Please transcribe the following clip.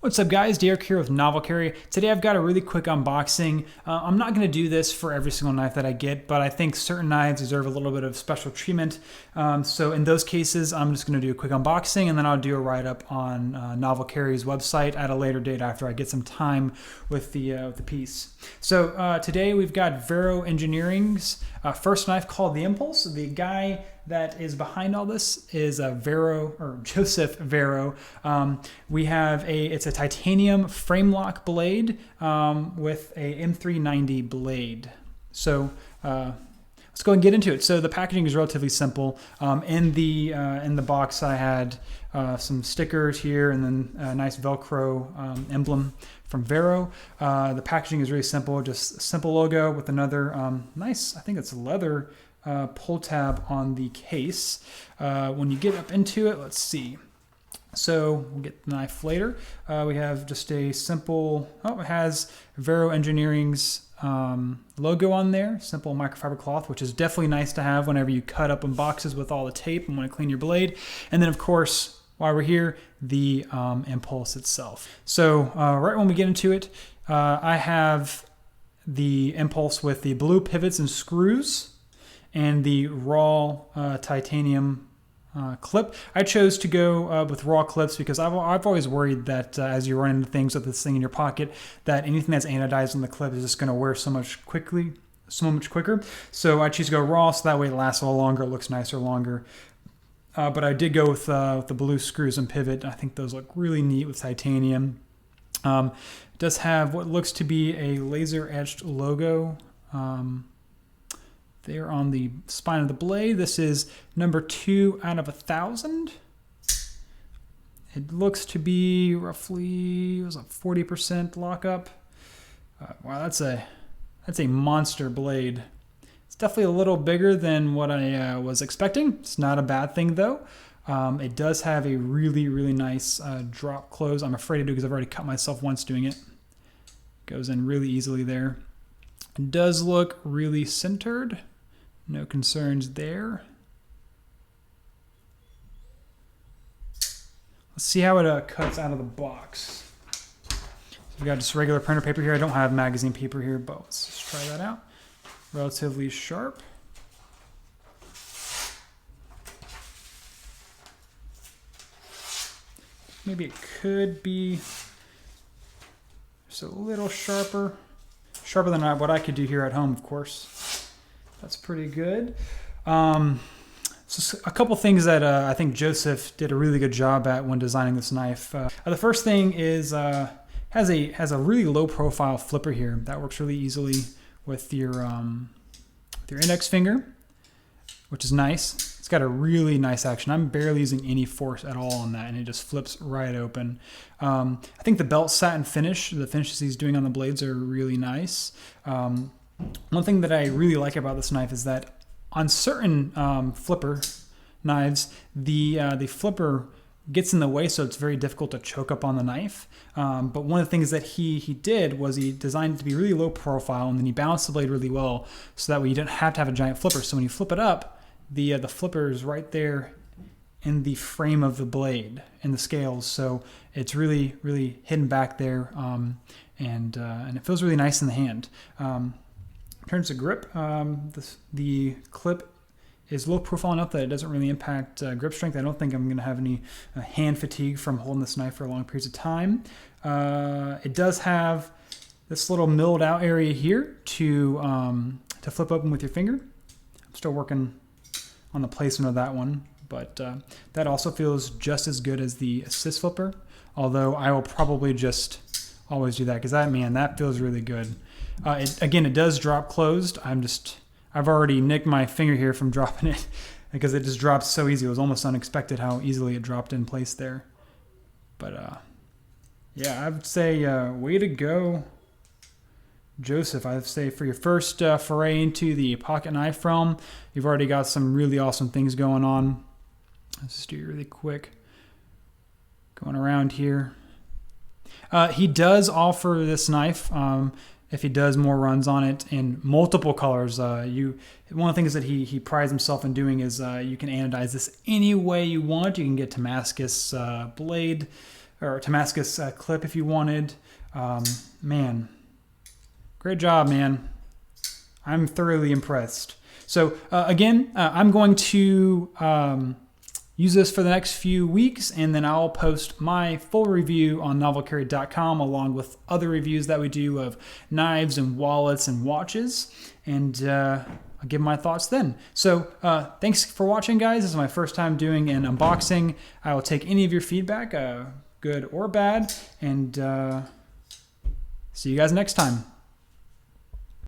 What's up guys, Derek here with Novel Carry. Today I've got a really quick unboxing. I'm not going to do this for every single knife that I get, but I think certain knives deserve a little bit of special treatment. So in those cases, I'm just going to do a quick unboxing and then I'll do a write-up on Novel Carry's website at a later date after I get some time with the piece. So today we've got Vero Engineering's first knife called the Impulse. The guy that is behind all this is Joseph Vero. It's a titanium frame lock blade with a M390 blade. So let's go and get into it. So the packaging is relatively simple. In the box I had some stickers here and then a nice Velcro emblem from Vero. The packaging is really simple, just a simple logo with another nice, I think it's leather pull tab on the case. When you get up into it, let's see. So we'll get the knife later. We have just a simple, it has Vero Engineering's logo on there, simple microfiber cloth, which is definitely nice to have whenever you cut up in boxes with all the tape and want to clean your blade. And then of course, while we're here, the Impulse itself. So right when we get into it, I have the Impulse with the blue pivots and screws and the raw titanium clip. I chose to go with raw clips because I've always worried that as you run into things with this thing in your pocket, that anything that's anodized on the clip is just going to wear so much quicker. So I choose to go raw so that way it lasts a little longer, it looks nicer longer. But I did go with the blue screws and pivot. I think those look really neat with titanium. It does have what looks to be a laser etched logo there on the spine of the blade. This is number 2 out of 1,000. It looks to be roughly, it was a 40% lockup. Wow, that's a monster blade. It's definitely a little bigger than what I was expecting. It's not a bad thing though. It does have a really, really nice drop close. I'm afraid to do because I've already cut myself once doing it. Goes in really easily there. It does look really centered. No concerns there. Let's see how it cuts out of the box. So we've got just regular printer paper here. I don't have magazine paper here, but let's just try that out. Relatively sharp. Maybe it could be just a little sharper. Sharper than what I could do here at home, of course. That's pretty good. So a couple things that I think Joseph did a really good job at when designing this knife. The first thing is has a really low profile flipper here that works really easily with your index finger, which is nice. It's got a really nice action. I'm barely using any force at all on that, and it just flips right open. I think the belt satin finish, the finishes he's doing on the blades are really nice. One thing that I really like about this knife is that on certain flipper knives, the flipper gets in the way, so it's very difficult to choke up on the knife. But one of the things that he did was he designed it to be really low profile, and then he balanced the blade really well, so that way you didn't have to have a giant flipper. So when you flip it up, the flipper is right there in the frame of the blade, in the scales. So it's really, really hidden back there, and it feels really nice in the hand. In terms of grip, the clip is low profile enough that it doesn't really impact grip strength. I don't think I'm going to have any hand fatigue from holding this knife for long periods of time. It does have this little milled out area here to flip open with your finger. I'm still working on the placement of that one, but that also feels just as good as the assist flipper, although I will probably just always do that because that feels really good. It does drop closed. I've already nicked my finger here from dropping it because it just drops so easy. It was almost unexpected how easily it dropped in place there. But yeah, I would say way to go, Joseph. I'd say for your first foray into the pocket knife realm, you've already got some really awesome things going on. Let's just do it really quick. Going around here. He does offer this knife. If he does more runs on it in multiple colors. One of the things that he prides himself in doing is you can anodize this any way you want. You can get Damascus blade or Damascus clip if you wanted. Man, great job, man. I'm thoroughly impressed. So again, I'm going to use this for the next few weeks, and then I'll post my full review on novelcarry.com along with other reviews that we do of knives and wallets and watches, and I'll give my thoughts then. So thanks for watching, guys. This is my first time doing an unboxing. I will take any of your feedback, good or bad, and see you guys next time.